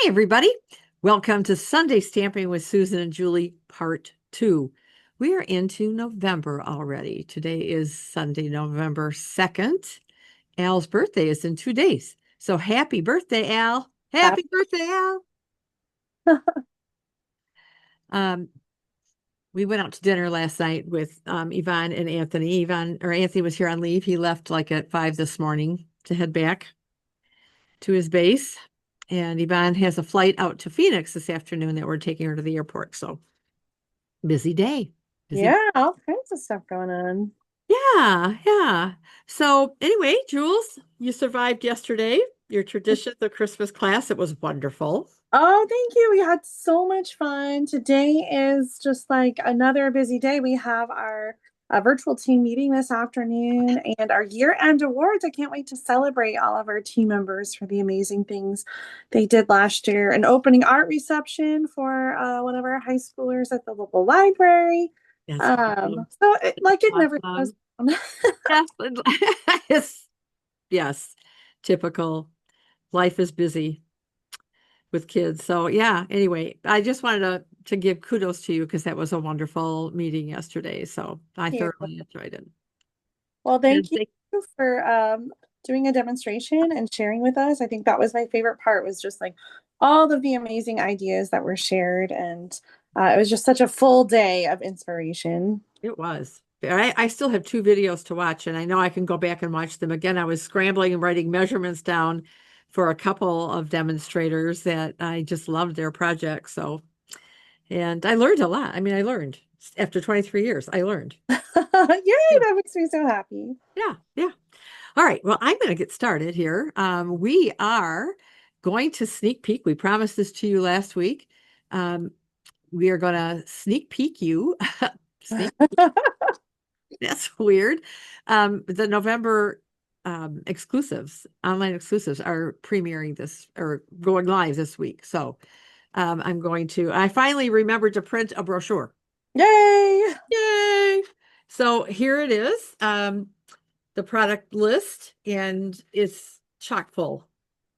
Hi, everybody. Welcome to Sunday Stamping with Susan and Julie, Part 2. We are into November already. Today is Sunday, November 2nd. Al's birthday is in 2 days. So happy birthday, Al. Happy birthday, Al. Um, we went out to dinner last night with Yvonne and Anthony. Anthony was here on leave. He left like at 5 this morning to head back to his base. And Yvonne has a flight out to Phoenix this afternoon that we're taking her to the airport. So busy day. Busy. Yeah, all kinds of stuff going on. Yeah, yeah. So anyway, Jules, you survived yesterday, your tradition, the Christmas class. It was wonderful. Oh, thank you. We had so much fun. Today is just like another busy day. We have our virtual team meeting this afternoon and our year-end awards. I can't wait to celebrate all of our team members for the amazing things they did last year. An opening art reception for one of our high schoolers at the local library. Yes. It never goes Awesome. wrong. Yes. Yes. Yes. Typical. Life is busy with kids. So yeah, anyway, I just wanted to give kudos to you because that was a wonderful meeting yesterday. So I Thank you. thoroughly enjoyed it. Well, And thank you for doing a demonstration and sharing with us. I think that was my favorite part was just like all of the amazing ideas that were shared. And it was just such a full day of inspiration. it was. I still have 2 videos to watch, and I know I can go back and watch them again. I was scrambling and writing measurements down for a couple of demonstrators that I just loved their projects. So, and I learned a lot. I mean, I learned after 23 years, I learned. Yay, Yeah, that makes me so happy. yeah, yeah. All right. Well, I'm going to get started here. We are going to sneak peek. We promised this to you last week. Um, we are going to sneak peek you. Sneak That's weird. The November exclusives, online exclusives are premiering this or going live this week. So I finally remembered to print a brochure. Yay! Yay! So here it is, the product list, and it's chock full.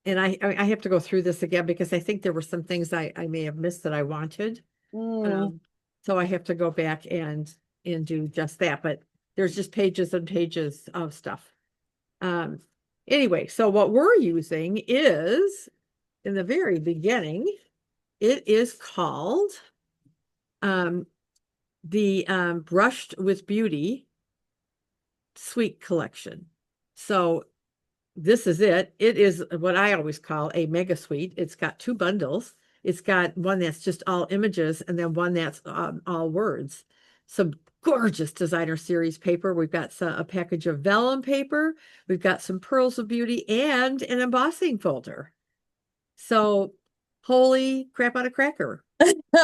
And I have to go through this again because I think there were some things I may have missed that I wanted. Mm. Um, so I have to go back and do just that. But there's just pages and pages of stuff. Um, anyway, so what we're using is in the very beginning, it is called um, the Brushed with Beauty Sweet Collection. So this is it. It is what I always call a mega suite. It's got 2 bundles. It's got one that's just all images and then one that's all words. Some gorgeous designer series paper. We've got a package of vellum paper. We've got some pearls of beauty and an embossing folder. So holy crap on a cracker.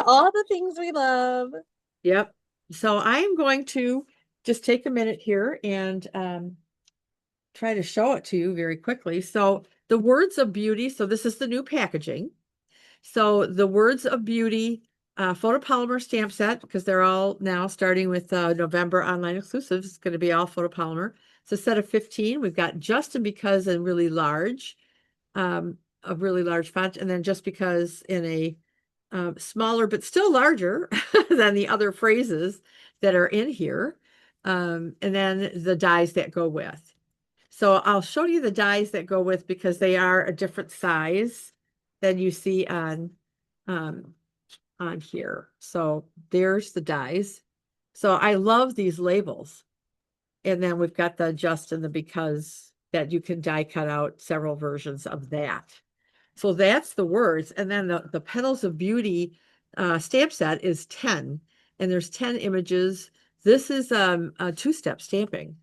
All the things we love. Yep. So I am going to just take a minute here and try to show it to you very quickly. So the words of beauty. So this is the new packaging. So the words of beauty photopolymer stamp set, because they're all now starting with November online exclusives. It's going to be all photopolymer. It's a set of 15. We've got just and because in really large, a really large font, and then just because in a smaller but still larger than the other phrases that are in here. And then the dies that go with. So I'll show you the dies that go with because they are a different size than you see um, on here. So there's the dies. So I love these labels. And then we've got the just and the because that you can die cut out several versions of that. So that's the words. And then the Petals of Beauty stamp set is 10. And there's 10 images. This is a 2-step stamping.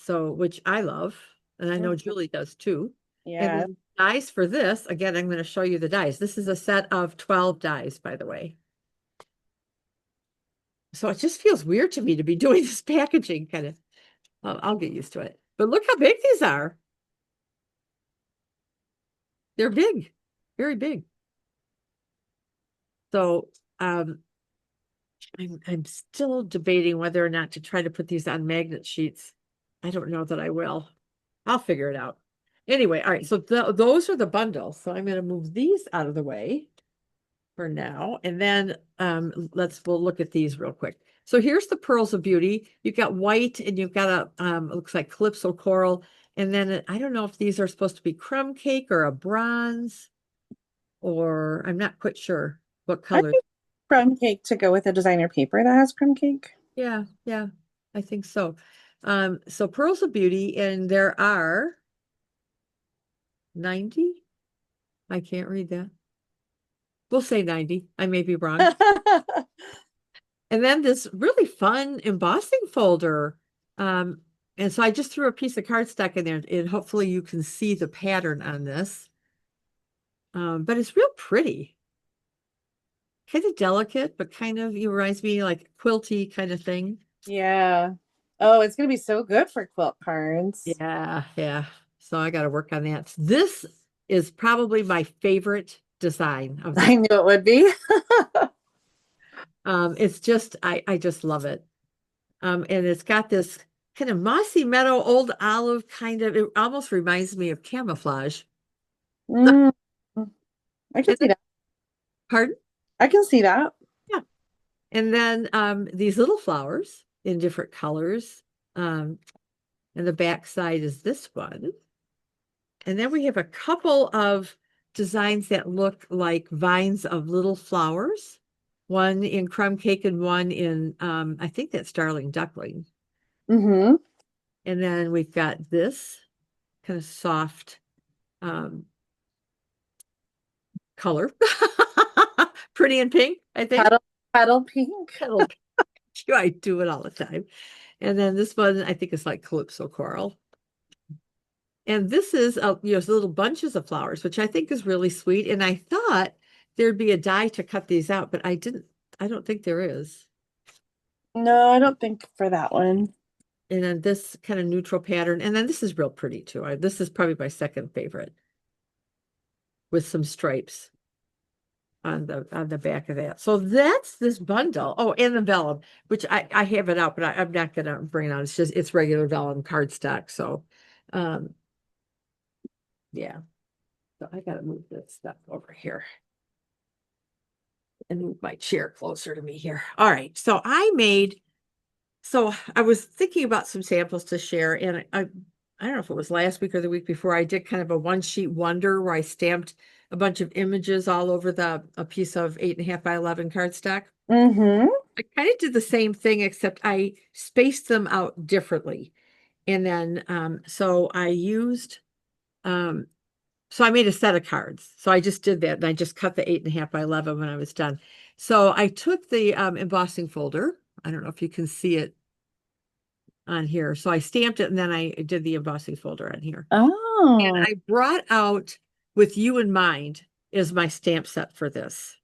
So, which I love, and I know Mhm. Julie does too. And Yeah. then dies for this, again, I'm going to show you the dies. This is a set of 12 dies, by the way. So it just feels weird to me to be doing this packaging kind of. I'll get used to it. But look how big these are. They're big, very big. So I'm still debating whether or not to try to put these on magnet sheets. I don't know that I will. I'll figure it out. Anyway, all right, so those are the bundles. So I'm going to move these out of the way for now. And then we'll look at these real quick. So here's the Pearls of Beauty. You've got white and you've got a it looks like Calypso Coral. And then I don't know if these are supposed to be Crumb Cake or a bronze, or I'm not quite sure what I color. think crumb cake to go with a designer paper that has crumb cake. Yeah, yeah, I think so. So Pearls of Beauty, and there are 90. I can't read that. We'll say 90. I may be wrong. And then this really fun embossing folder. Um, and so I just threw a piece of cardstock in there, and hopefully you can see the pattern on this. But it's real pretty. Kind of delicate, but kind of, it reminds me like quilty kind of thing. Yeah. Oh, it's gonna be so good for quilt cards. Yeah, yeah. So I got to work on that. This is probably my favorite design of this. I knew it would be. It's just I just love it. And it's got this kind of mossy meadow, old olive kind of. It almost reminds me of camouflage. Mm, I can And see then, that. pardon? I can see that. Yeah. And then these little flowers in different colors. Um, and the back side is this one. And then we have a couple of designs that look like vines of little flowers. One in Crumb Cake and one in, I think that's Darling Duckling. Mm-hmm. And then we've got this kind of soft color. Pretty in pink, I think. Petal pink. Petal pink. I do it all the time. And then this one, I think is like Calypso Coral. And this is, little bunches of flowers, which I think is really sweet. And I thought there'd be a die to cut these out, but I don't think there is. No, I don't think for that one. And then this kind of neutral pattern. And then this is real pretty too. This is probably my second favorite with some stripes on the back of that. So that's this bundle. Oh, and the vellum, which I have it out, but I'm not gonna bring it out. It's regular vellum cardstock. So um yeah. So I gotta move this stuff over here and move my chair closer to me here. All right. So I was thinking about some samples to share, and I don't know if it was last week or the week before, I did kind of a one sheet wonder where I stamped a bunch of images all over a piece of 8.5 by 11 cardstock. Mm-hmm. I kind of did the same thing, except I spaced them out differently. And then so I used so I made a set of cards. So I just did that, and I just cut the 8.5 by 11 when I was done. So I took the embossing folder. I don't know if you can see it on here. So I stamped it, and then I did the embossing folder on here. And Oh. I brought out with you in mind is my stamp set for this.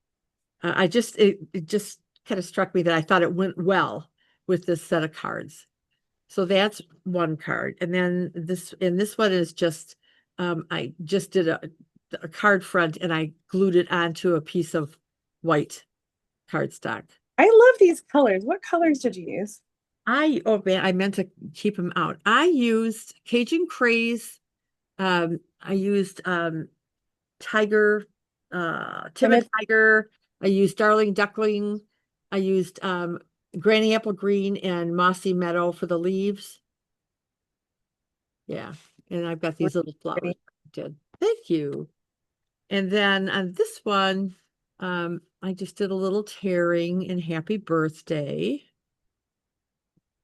It just kind of struck me that I thought it went well with this set of cards. So that's one card. And then this one is just I just did a card front and I glued it onto a piece of white cardstock. I love these colors. What colors did you use? Oh man, I meant to keep them out. I used Cajun Craze. I used Tiger, Timid. Timid Tiger. I used Darling Duckling. I used Granny Apple Green and Mossy Meadow for the leaves. Yeah. And I've got these little flowers. Pretty. I did. Thank you. And then on this one, I just did a little tearing and happy birthday.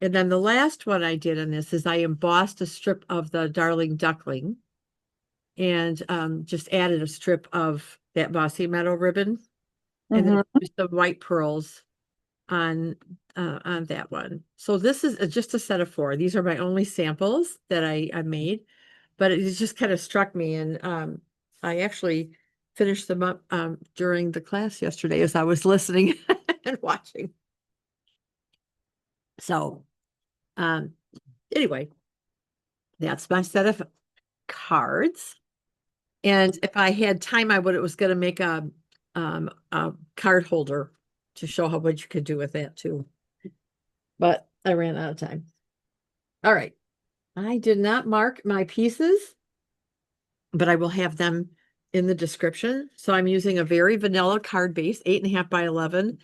And then the last one I did on this is I embossed a strip of the Darling Duckling and just added a strip of that Mossy Meadow ribbon and then Mm-hmm. used the white pearls on that one. So this is just a set of 4. These are my only samples that I made, but it just kind of struck me, and I actually finished them up during the class yesterday as I was listening and watching. So um anyway, that's my set of cards. And if I had time, I would was going to make a card holder to show how much you could do with that too. But I ran out of time. All right. I did not mark my pieces. but I will have them in the description. So I'm using a very vanilla card base, 8.5 by 11,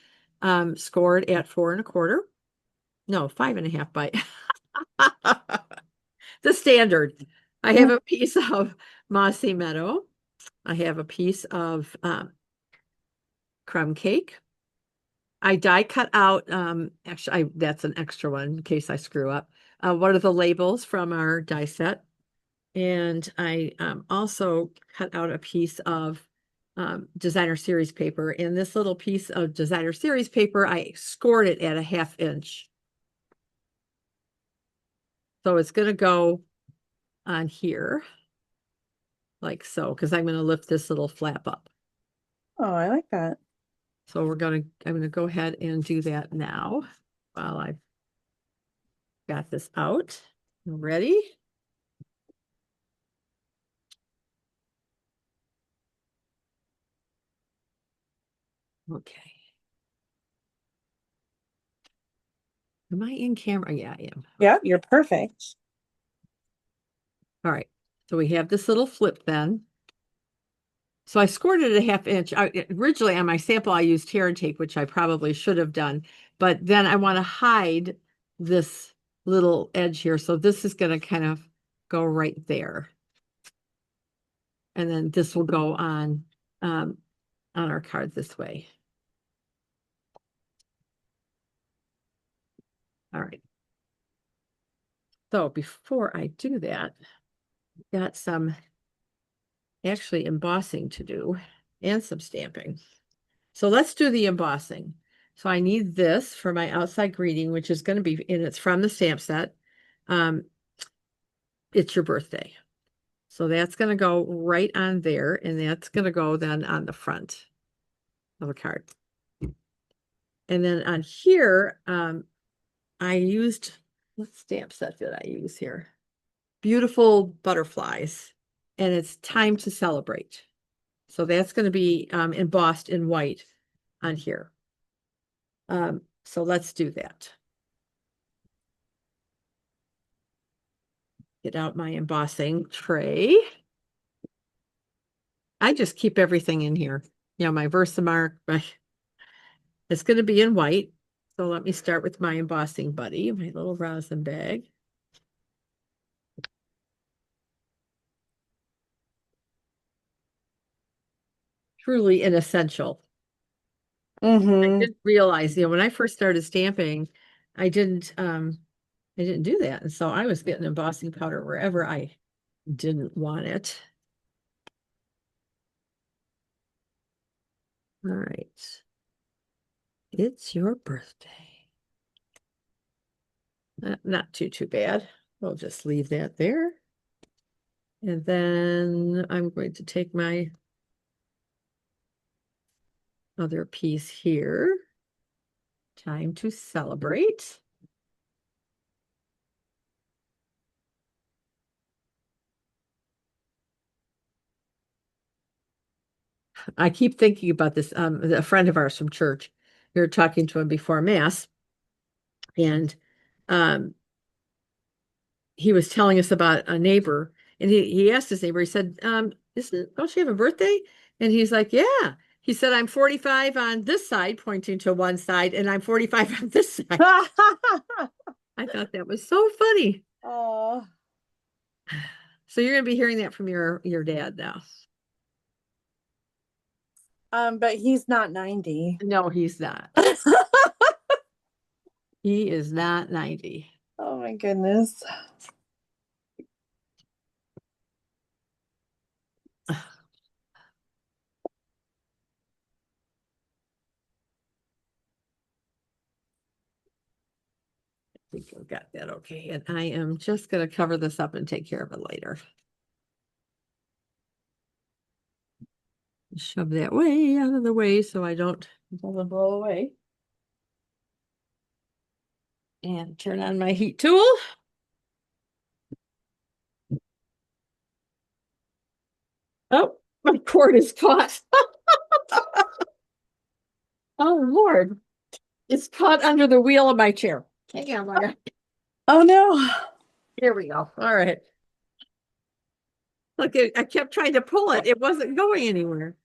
scored at 4.25. No, 5.5 by the standard. I have a piece of Mossy Meadow. I have a piece of Crumb Cake. I die cut out, actually, that's an extra one in case I screw up. One of the labels from our die set. And I also cut out a piece of designer series paper. And this little piece of designer series paper, I scored it at a 1/2 inch. So it's going to go on here like so, because I'm going to lift this little flap up. Oh, I like that. So I'm going to go ahead and do that now while I've got this out. Ready? Okay. Am I in camera? Yeah, I am. Yep, you're perfect. All right. So we have this little flip then. So I scored it at a 1/2 inch. Originally on my sample, I used tear and tape, which I probably should have done. But then I want to hide this little edge here. So this is going to kind of go right there. And then this will go on our card this way. All right. So before I do that, I've got some actually embossing to do and some stamping. So let's do the embossing. So I need this for my outside greeting, which is going to be, and it's from the stamp set. It's your birthday. So that's going to go right on there, and that's going to go then on the front of the card. And then on here, I used, what stamp set did I use here? Beautiful Butterflies, and it's Time to Celebrate. So that's going to be embossed in white on here. So let's do that. Get out my embossing tray. I just keep everything in here. You know, my Versamark, it's going to be in white. So let me start with my embossing buddy, my little rosin bag. Truly an essential. I didn't realize, when I first started stamping, I didn't do that. And so I was getting embossing powder wherever I didn't want it. All right. It's your birthday. Not too bad. We'll just leave that there. And then I'm going to take my other piece here. Time to celebrate. I keep thinking about this. A friend of ours from church, we were talking to him before Mass, and he was telling us about a neighbor, and he asked his neighbor, he said, don't she have a birthday? And he's like, yeah. He said, I'm 45 on this side, pointing to one side, and I'm 45 on this side. I thought that was so funny. Oh. So you're going to be hearing that from your dad now. But he's not 90. No, he's not. He is not 90. Oh my goodness. I think I've got that okay. And I am just going to cover this up and take care of it later. Shove that way out of the way so it doesn't blow away. And turn on my heat tool. Oh, my cord is caught. Oh, Lord. It's caught under the wheel of my chair. Hang on, Laura. Oh no. Here we go. All right. Like I kept trying to pull it. It wasn't going anywhere.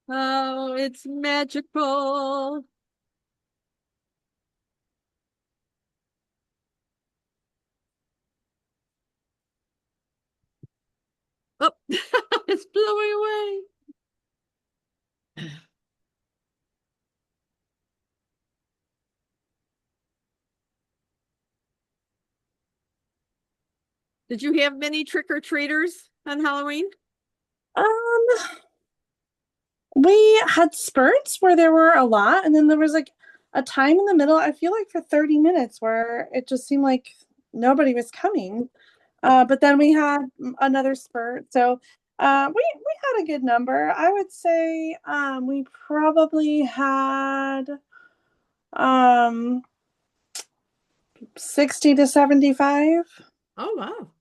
Oh, it's magical. Oh, it's blowing away. Did you have many trick-or-treaters on Halloween? Um, we had spurts where there were a lot, and then there was like a time in the middle, I feel like for 30 minutes where it just seemed like nobody was coming. But then we had another spurt. So we had a good number. I would say we probably had um 60 to 75. Oh, wow.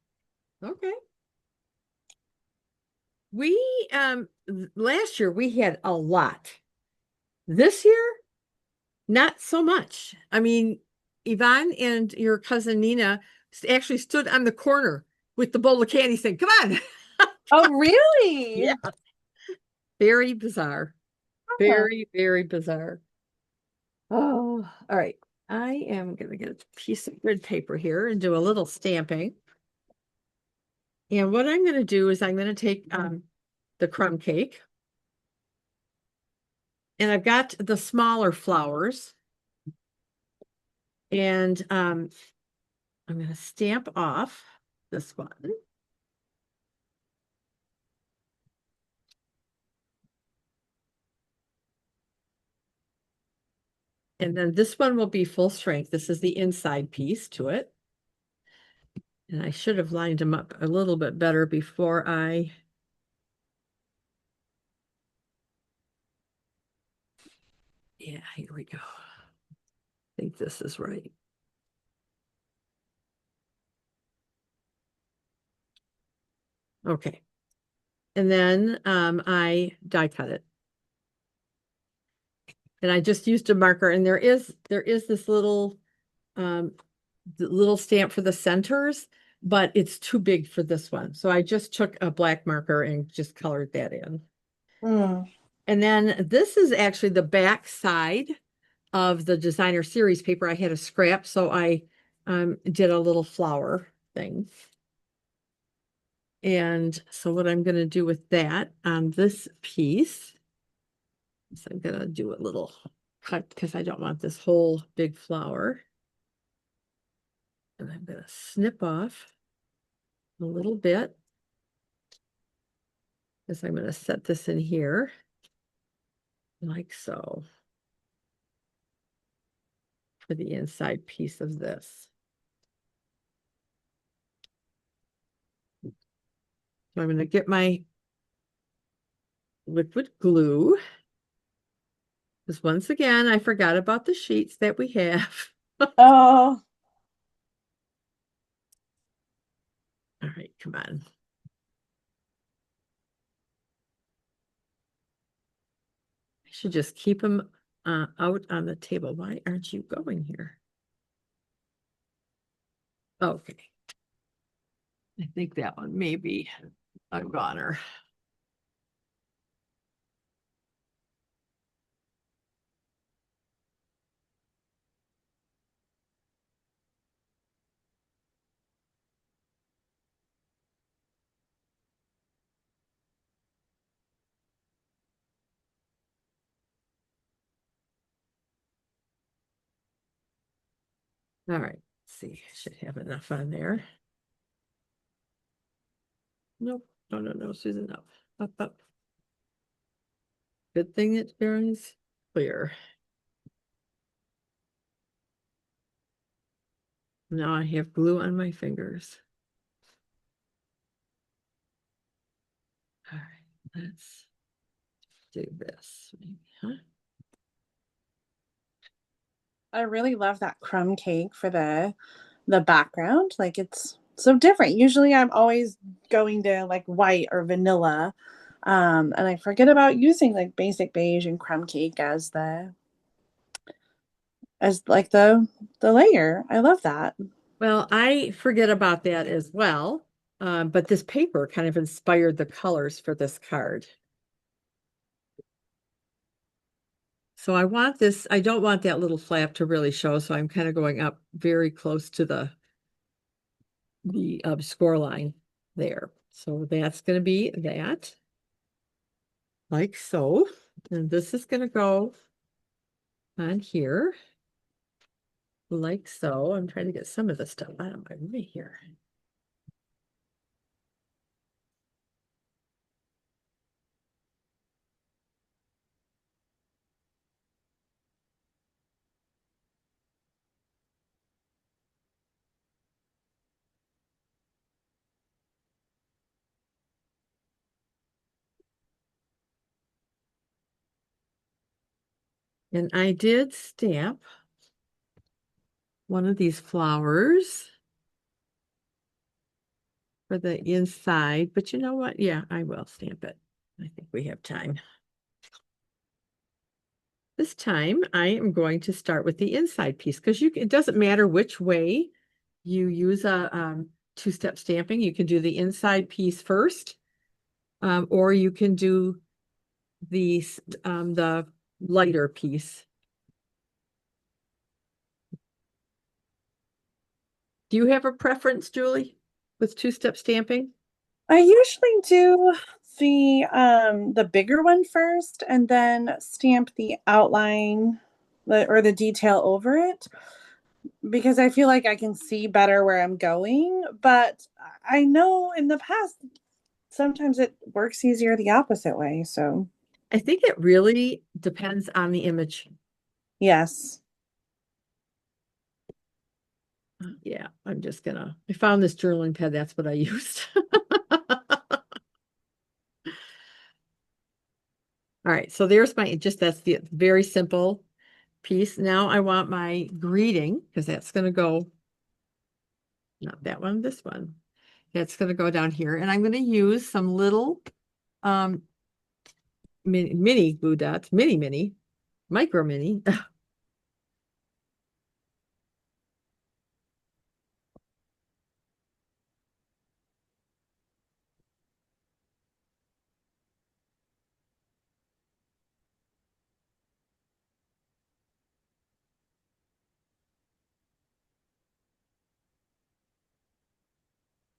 Okay. We last year we had a lot. This year, not so much. I mean, Yvonne and your cousin Nina actually stood on the corner with the bowl of candy saying, "Come on." Oh, really? Yeah. Very bizarre. Huh. Very, very bizarre. Oh, all right. I am going to get a piece of grid paper here and do a little stamping. And what I'm going to do is I'm going to take the crumb cake. And I've got the smaller flowers. And I'm going to stamp off this one. And then this one will be full strength. This is the inside piece to it. And I should have lined them up a little bit better before I. Yeah, here we go. I think this is right. Okay. And then I die cut it. And I just used a marker, and there is this little stamp for the centers, but it's too big for this one. So I just took a black marker and just colored that in. Mm. And then this is actually the back side of the designer series paper. I had a scrap, so I did a little flower thing. And so what I'm going to do with that on this piece is I'm going to do a little cut because I don't want this whole big flower. And I'm going to snip off a little bit because I'm going to set this in here like so for the inside piece of this. So I'm going to get my liquid glue because once again, I forgot about the sheets that we have. Oh, All right, come on. I should just keep them out on the table. Why aren't you going here? Okay. I think that one may be a goner. All right, let's see. I should have enough on there. Nope. No, no, no, Susan, up, up, up. Good thing it burns clear. Now I have glue on my fingers. All right, let's do this, maybe, huh? I really love that crumb cake for the background. Like it's so different. Usually I'm always going to like white or vanilla. And I forget about using like basic beige and crumb cake as as like the layer. I love that. Well, I forget about that as well. But this paper kind of inspired the colors for this card. So I want this, I don't want that little flap to really show, so I'm kind of going up very close to the score line there. So that's going to be that, like so. And this is going to go on here, like so. I'm trying to get some of this stuff out of my way here. And I did stamp one of these flowers for the inside, but you know what? Yeah, I will stamp it. I think we have time. This time I am going to start with the inside piece because it doesn't matter which way you use a two-step stamping. You can do the inside piece first, or you can do the lighter piece. Do you have a preference, Julie, with two-step stamping? I usually do the bigger one first and then stamp the outline or the detail over it because I feel like I can see better where I'm going. But I know in the past sometimes it works easier the opposite way. So I think it really depends on the image. yes. Yeah, I found this journaling pad. That's what I used. All right, so there's that's the very simple piece. Now I want my greeting because that's going to go, not that one, this one. That's going to go down here. And I'm going to use some little um, mini glue dots, micro mini.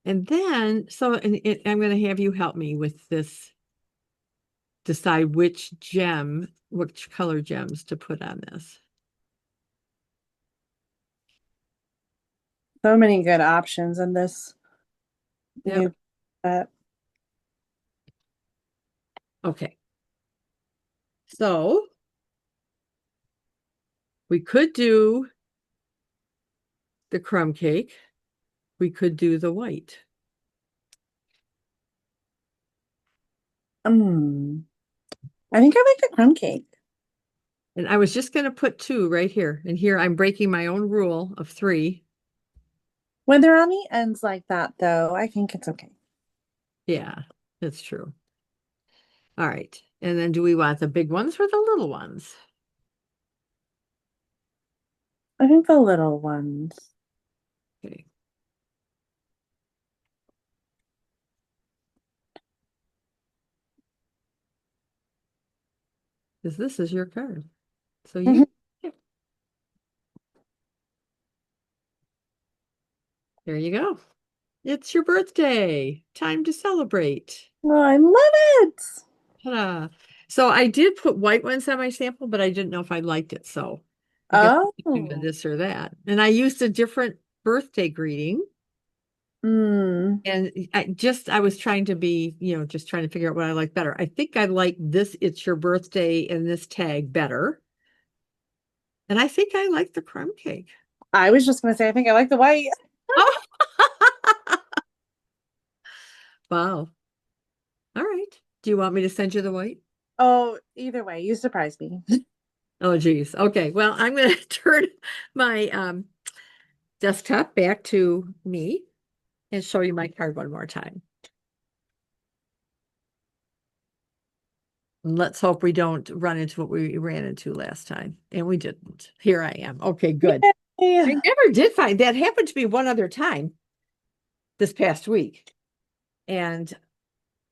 And then, I'm going to have you help me with this, decide which color gems to put on this. So many good options in this Yep. new set. Okay. So we could do the crumb cake. We could do the white. Mm. I think I like the crumb cake. And I was just going to put two right here. And here I'm breaking my own rule of three. When they're on the ends like that, though, I think it's okay. Yeah, that's true. All right. And then do we want the big ones or the little ones? I think the little ones. Okay. Because this is your card. So Mhm. there you go. It's your birthday. Time to celebrate. Oh, I love it. Ta-da. So I did put white ones on my sample, but I didn't know if I liked it. So I guess we could do Oh. this or that. And I used a different birthday greeting. Mm. And I was trying to be, just trying to figure out what I like better. I think I like this, it's your birthday and this tag better. And I think I like the crumb cake. I was just gonna say, I think I like the white. Oh, wow. All right. Do you want me to send you the white? Oh, either way, you surprised me. Oh, geez. Okay. Well, I'm going to turn my desktop back to me and show you my card one more time. And let's hope we don't run into what we ran into last time. And we didn't. Here I am. Okay, good. I Yay. never did find that happened to me one other time this past week. And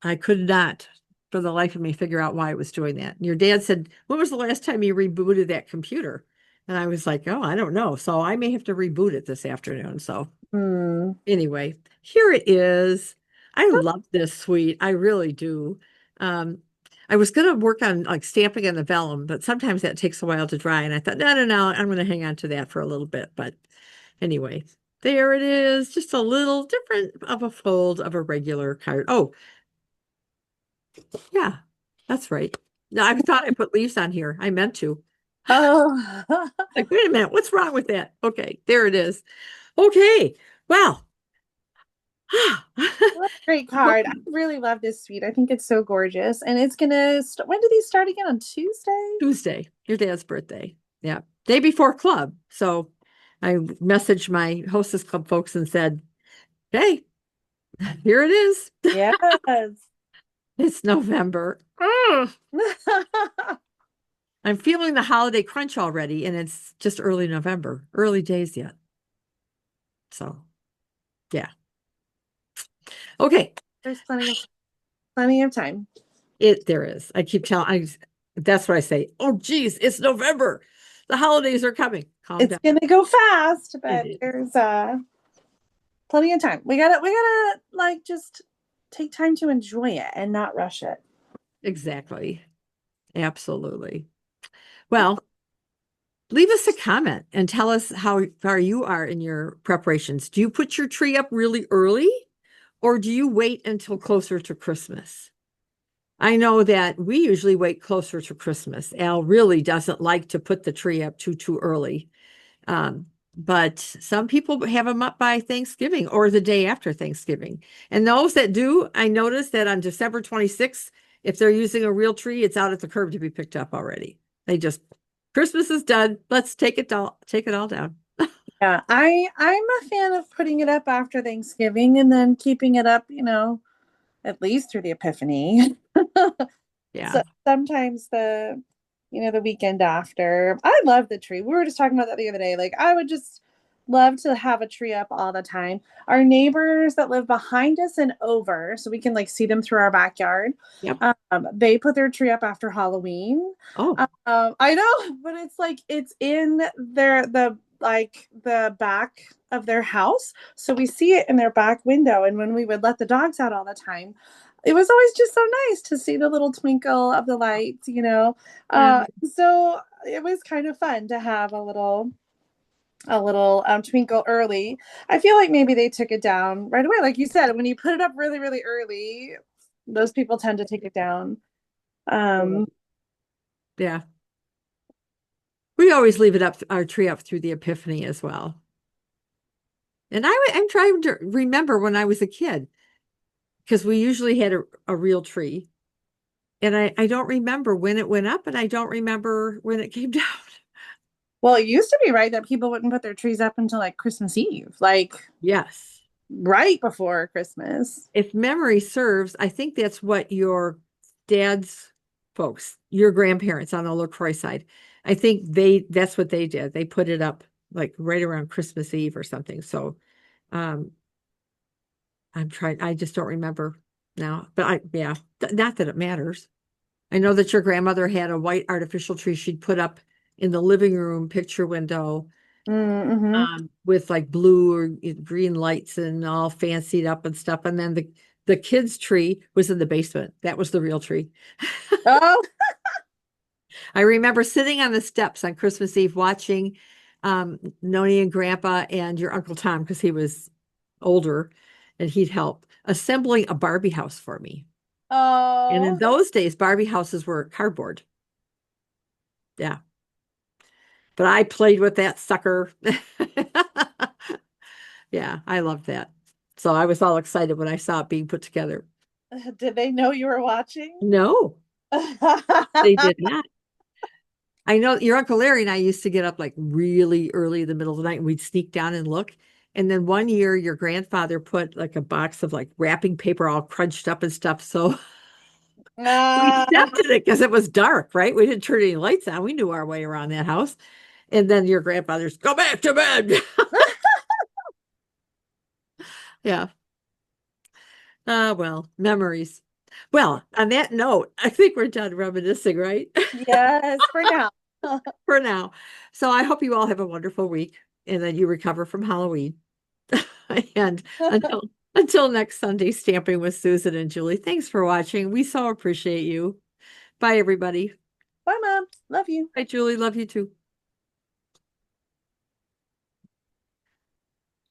I could not, for the life of me, figure out why it was doing that. And your dad said, when was the last time you rebooted that computer? And I was like, oh, I don't know. So I may have to reboot it this afternoon. So Hmm. anyway, here it is. I love this suite. I really do. Um, I was going to work on like stamping on the vellum, but sometimes that takes a while to dry. And I thought, no, I'm going to hang on to that for a little bit. But anyway, there it is. Just a little different of a fold of a regular card. Oh, yeah, that's right. No, I thought I put leaves on here. I meant to. Oh, Like, wait a minute, what's wrong with that? Okay, there it is. Okay, well. what a great card. I really love this suite. I think it's so gorgeous. And it's gonna when do these start again? On Tuesday? Tuesday, your dad's birthday. Yeah, day before club. So I messaged my hostess club folks and said, hey, here it is. Yes. It's November. Ugh. I'm feeling the holiday crunch already, and it's just early November, early days yet. So, yeah. Okay. There's plenty of time. There is. I keep telling that's what I say. Oh geez, it's November. The holidays are coming. Calm It's down. gonna go fast, It but is. there's plenty of time. We gotta like just take time to enjoy it and not rush it. Exactly. Absolutely. Well, leave us a comment and tell us how far you are in your preparations. Do you put your tree up really early or do you wait until closer to Christmas? I know that we usually wait closer to Christmas. Al really doesn't like to put the tree up too early. But some people have them up by Thanksgiving or the day after Thanksgiving. And those that do, I noticed that on December 26th, if they're using a real tree, it's out at the curb to be picked up already. They just, Christmas is done. Let's take it all down. Yeah, I'm a fan of putting it up after Thanksgiving and then keeping it up, at least through the Epiphany. Yeah, So sometimes the weekend after. I love the tree. We were just talking about that the other day. Like I would just love to have a tree up all the time. Our neighbors that live behind us and over, so we can like see them through our backyard. yep. They put their tree up after Halloween. Oh, I know, but it's like it's in the back of their house. So we see it in their back window. And when we would let the dogs out all the time, it was always just so nice to see the little twinkle of the lights. yeah, So it was kind of fun to have a little twinkle early. I feel like maybe they took it down right away. Like you said, when you put it up really, really early, those people tend to take it down. Um, yeah. We always leave it up, our tree up through the Epiphany as well. And I'm trying to remember when I was a kid, because we usually had a real tree. And I don't remember when it went up, and I don't remember when it came down. well, it used to be right that people wouldn't put their trees up until like Christmas Eve, like Yes. right before Christmas. If memory serves, I think that's what your dad's folks, your grandparents on the LaCroix side, I think that's what they did. They put it up like right around Christmas Eve or something. So um I just don't remember now. But yeah, not that it matters. I know that your grandmother had a white artificial tree she'd put up in the living room picture window Mm-hmm. with like blue or green lights and all fancied up and stuff. And then the kids' tree was in the basement. That was the real tree. Oh, I remember sitting on the steps on Christmas Eve watching Noni and Grandpa and your Uncle Tom, because he was older and he'd help, assembling a Barbie house for me. And in oh, those days, Barbie houses were cardboard. Yeah. But I played with that sucker. Yeah, I loved that. So I was all excited when I saw it being put together. did they know you were watching? No, they did not. I know your Uncle Larry and I used to get up like really early in the middle of the night and we'd sneak down and look. And then one year your grandfather put like a box of like wrapping paper all crunched up and stuff. So We Ah. stepped in it because it was dark, right? We didn't turn any lights on. We knew our way around that house. And then your grandfather's go back to bed. Yeah. Ah, well, memories. Well, on that note, I think we're done reminiscing, right? Yes, for now. For now. So I hope you all have a wonderful week and that you recover from Halloween. And until until next Sunday, Stamping with Susan and Julie. Thanks for watching. We so appreciate you. Bye, everybody. Bye, Mom. Love you. Bye, Julie. Love you too.